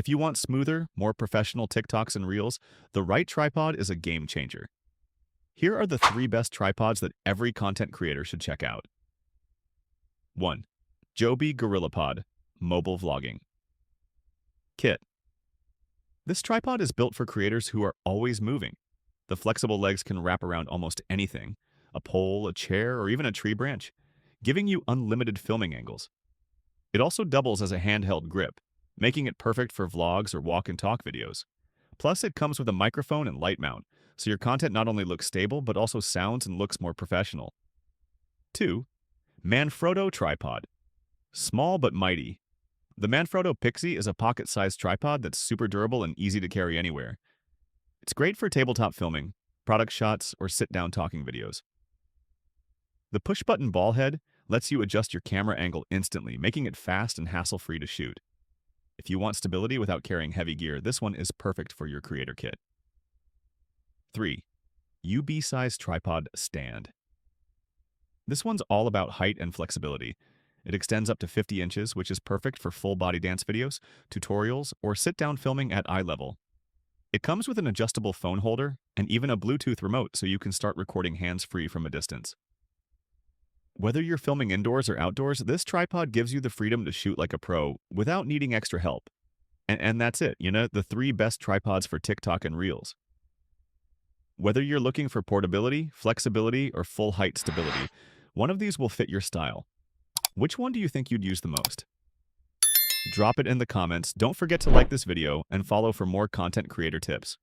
If you want smoother, more professional TikToks and Reels, the right tripod is a game changer. Here are the 3 best tripods that every content creator should check out. 1. Joby GorillaPod, Mobile Vlogging Kit. This tripod is built for creators who are always moving. The flexible legs can wrap around almost anything, a pole, a chair, or even a tree branch, giving you unlimited filming angles. It also doubles as a handheld grip, making it perfect for vlogs or walk and talk videos. Plus, it comes with a microphone and light mount, so your content not only looks stable, but also sounds and looks more professional. 2. Manfrotto Tripod. Small but mighty. The Manfrotto PIXI is a pocket-sized tripod that's super durable and easy to carry anywhere. It's great for tabletop filming, product shots, or sit-down talking videos. The push-button ball head lets you adjust your camera angle instantly, making it fast and hassle-free to shoot. If you want stability without carrying heavy gear, this one is perfect for your creator kit. 3. UBeesize Tripod Stand. This one's all about height and flexibility. It extends up to 50 inches, which is perfect for full-body dance videos, tutorials, or sit-down filming at eye level. It comes with an adjustable phone holder and even a Bluetooth remote, so you can start recording hands-free from a distance. Whether you're filming indoors or outdoors, this tripod gives you the freedom to shoot like a pro without needing extra help. And that's it, the 3 best tripods for TikTok and Reels. Whether you're looking for portability, flexibility, or full height stability, one of these will fit your style. Which one do you think you'd use the most? Drop it in the comments. Don't forget to like this video and follow for more content creator tips.